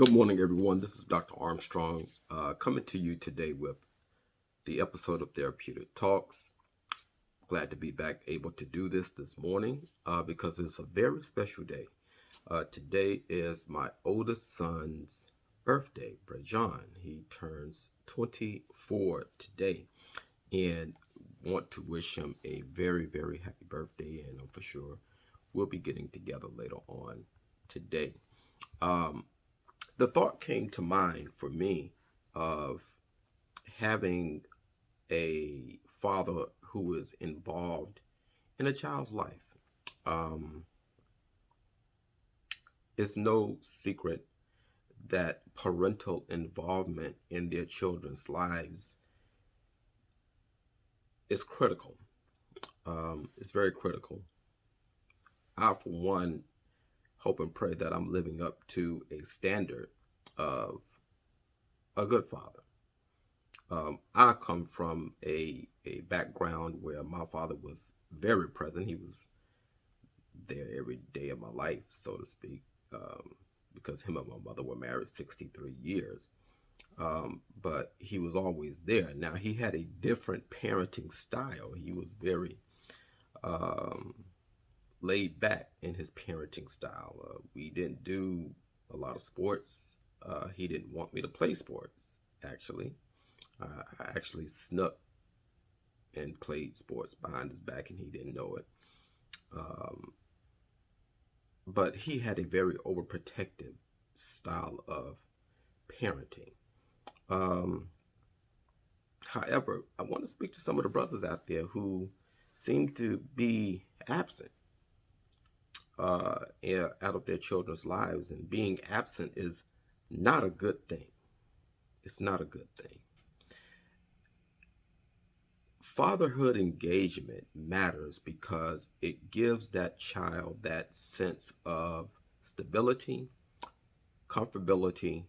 Good morning, everyone. This is Dr. Armstrong coming to you today with the episode of Therapeutic Talks. Glad to be back able to do this morning because it's a very special day. Today is my oldest son's birthday, Brajan. He turns 24 today, and want to wish him a very, very happy birthday. And I'm for sure we'll be getting together later on today. The thought came to mind for me of having a father who is involved in a child's life. Um, it's no secret that parental involvement in their children's lives is critical. It's very critical. I, for one, hope and pray that I'm living up to a standard of a good father. I come from a background where my father was very present. He was there every day of my life, so to speak, because him and my mother were married 63 years. But he was always there. Now, he had a different parenting style. He was very um, laid back in his parenting style. We didn't do a lot of sports. He didn't want me to play sports, actually. I actually snuck and played sports behind his back, and he didn't know it. Um, but he had a very overprotective style of parenting. Um, However, I want to speak to some of the brothers out there who seem to be absent out of their children's lives, and being absent is not a good thing. It's not a good thing. Fatherhood engagement matters because it gives that child that sense of stability, comfortability,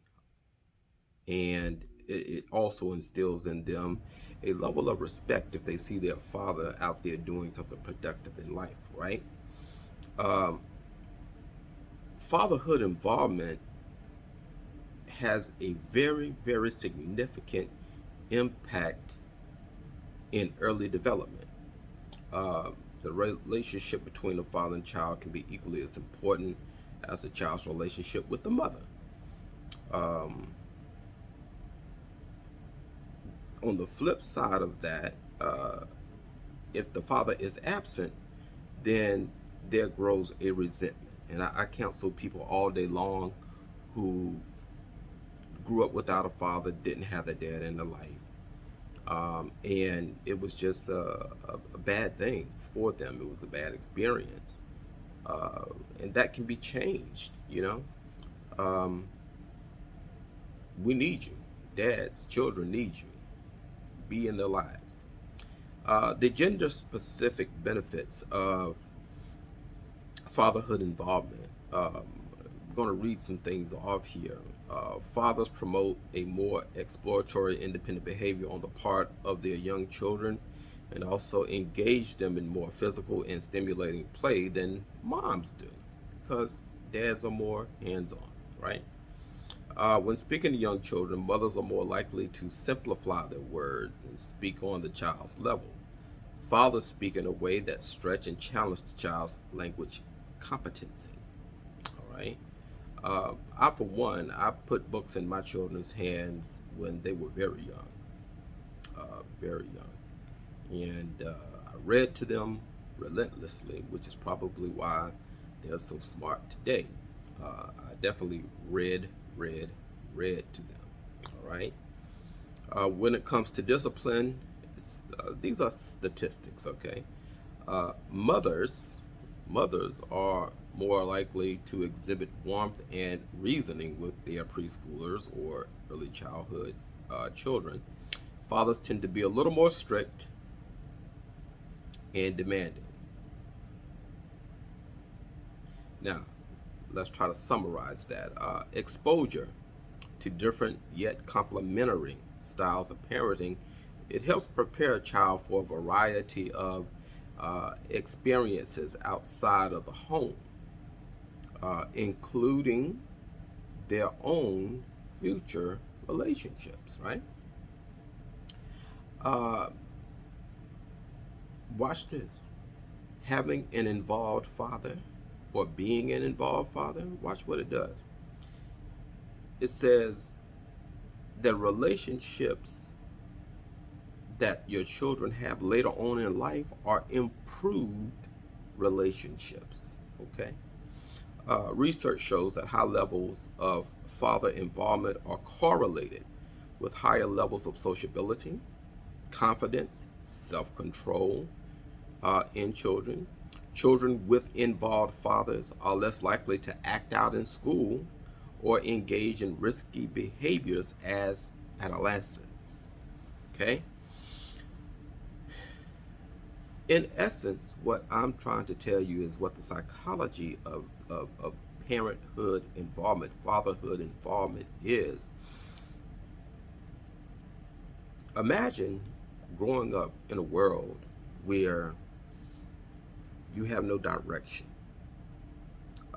and it also instills in them a level of respect if they see their father out there doing something productive in life, right? Um, Fatherhood involvement has a very, very significant impact in early development. The relationship between the father and child can be equally as important as the child's relationship with the mother. Um, on the flip side of that, if the father is absent, then there grows a resentment. And I counsel people all day long who grew up without a father, didn't have a dad in their life. And it was just a bad thing for them. It was a bad experience. Uh, and that can be changed, you know. Um, we need you. Dads, children need you. Be in their lives. The gender specific benefits of fatherhood involvement. I'm going to read some things off here. Fathers promote a more exploratory, independent behavior on the part of their young children and also engage them in more physical and stimulating play than moms do because dads are more hands on, right? When speaking to young children, mothers are more likely to simplify their words and speak on the child's level. Fathers speak in a way that stretch and challenge the child's language competency. All right. I, for one, I put books in my children's hands when they were very young, very young, and I read to them relentlessly, which is probably why they're so smart today. I definitely read, read to them. All right. When it comes to discipline, these are statistics, okay? Mothers are more likely to exhibit warmth and reasoning with their preschoolers or early childhood children. Fathers tend to be a little more strict and demanding. Now, let's try to summarize that. Exposure to different yet complementary styles of parenting, it helps prepare a child for a variety of experiences outside of the home, including their own future relationships, right? Uh, Watch this. Having an involved father or being an involved father, watch what it does. It says that relationships that your children have later on in life are improved relationships. Okay. Research shows that high levels of father involvement are correlated with higher levels of sociability, confidence, self control in children. Children with involved fathers are less likely to act out in school or engage in risky behaviors as adolescents. Okay? In essence, what I'm trying to tell you is what the psychology of parenthood involvement, fatherhood involvement is. Imagine growing up in a world where you have no direction.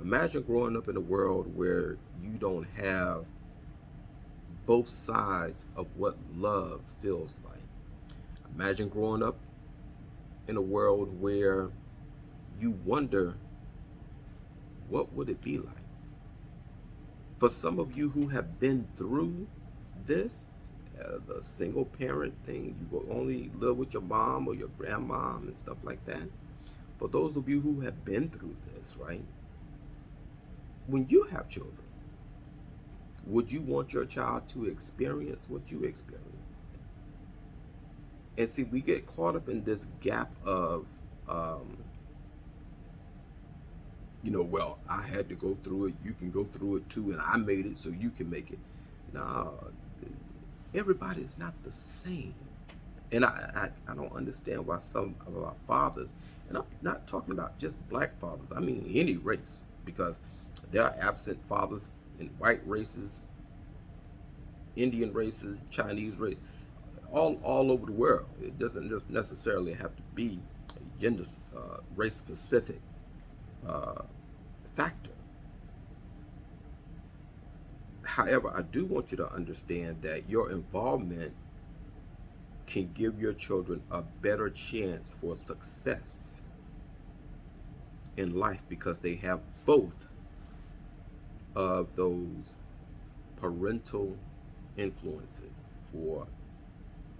Imagine growing up in a world where you don't have both sides of what love feels like. Imagine growing up in a world where you wonder, what would it be like? For some of you who have been through this, the single parent thing, you will only live with your mom or your grandmom and stuff like that. For those of you who have been through this, right? When you have children, would you want your child to experience what you experienced? And see, we get caught up in this gap of, well, I had to go through it, you can go through it too, and I made it so you can make it. No, everybody is not the same. And I don't understand why some of our fathers, and I'm not talking about just black fathers, I mean any race, because there are absent fathers in white races, Indian races, Chinese race, all over the world. It doesn't just necessarily have to be a gender, race specific factor. However, I do want you to understand that your involvement can give your children a better chance for success in life because they have both of those parental influences for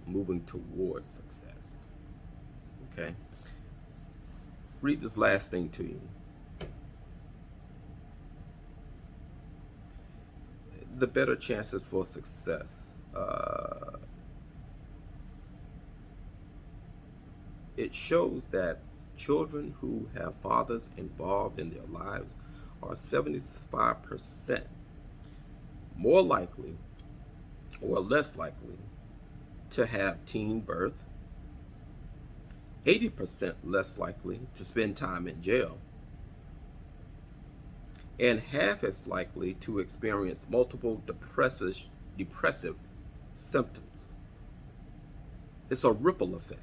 moving towards success. Okay? Read this last thing to you. The better chances for success. It shows that children who have fathers involved in their lives are 75% more likely or less likely to have teen birth, 80% less likely to spend time in jail, and half as likely to experience multiple depressive symptoms. It's a ripple effect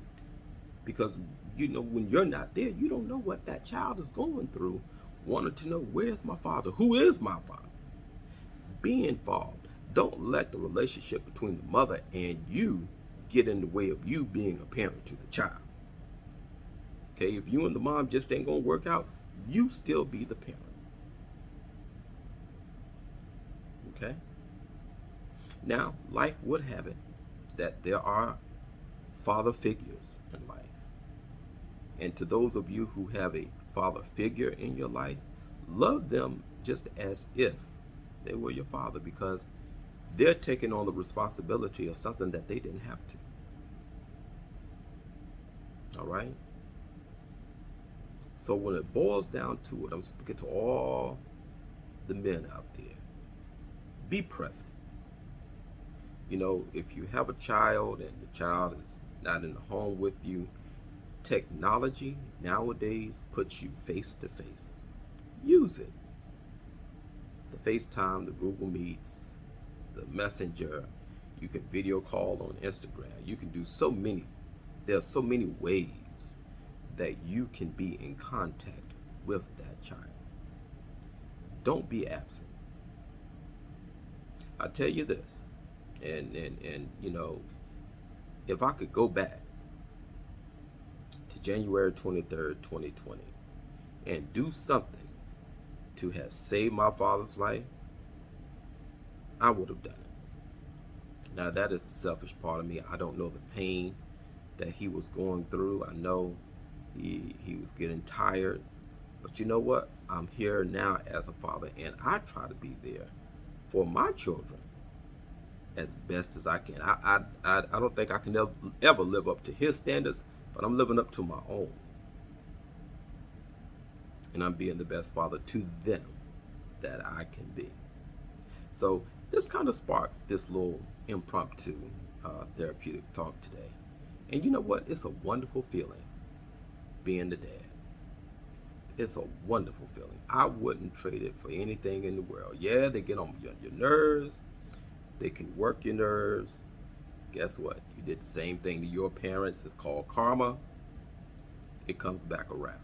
because when you're not there, you don't know what that child is going through, wanting to know, where's my father? Who is my father? Be involved. Don't let the relationship between the mother and you get in the way of you being a parent to the child. Okay, if you and the mom just ain't gonna work out, you still be the parent. Okay? Now, life would have it that there are father figures in life. And to those of you who have a father figure in your life, love them just as if they were your father, because they're taking on the responsibility of something that they didn't have to. All right? So when it boils down to it, I'm speaking to all the men out there. Be present. If you have a child and the child is not in the home with you, technology nowadays puts you face to face. Use it. The FaceTime, the Google Meets, the Messenger. You can video call on Instagram. You can do so many. There's so many ways that you can be in contact with that child. Don't be absent. I tell you this, and if I could go back to January 23rd, 2020, and do something to have saved my father's life, I would have done it. Now, that is the selfish part of me. I don't know the pain that he was going through. I know he was getting tired. But you know what? I'm here now as a father, and I try to be there for my children as best as I can. I don't think I can ever live up to his standards, but I'm living up to my own. And I'm being the best father to them that I can be. So this kind of sparked this little impromptu therapeutic talk today. And you know what? It's a wonderful feeling being the dad. It's a wonderful feeling. I wouldn't trade it for anything in the world. Yeah, they get on your nerves. They can work your nerves. Guess what? You did the same thing to your parents. It's called karma. It comes back around.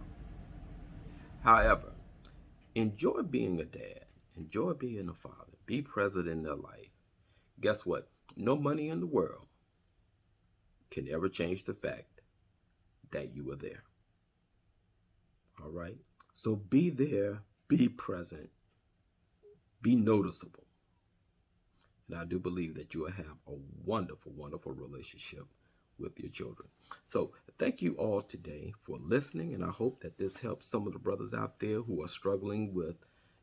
However, enjoy being a dad. Enjoy being a father. Be present in their life. Guess what? No money in the world can ever change the fact that you were there. All right? So be there, be present, be noticeable. And I do believe that you will have a wonderful, wonderful relationship with your children. So thank you all today for listening. And I hope that this helps some of the brothers out there who are struggling with,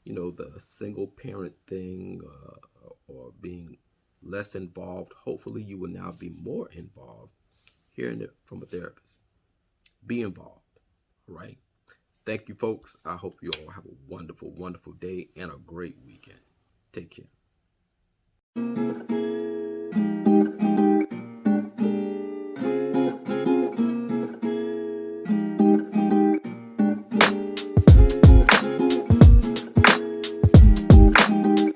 the single parent thing or being less involved. Hopefully you will now be more involved, hearing it from a therapist. Be involved. All right. Thank you, folks. I hope you all have a wonderful, wonderful day and a great weekend. Take care.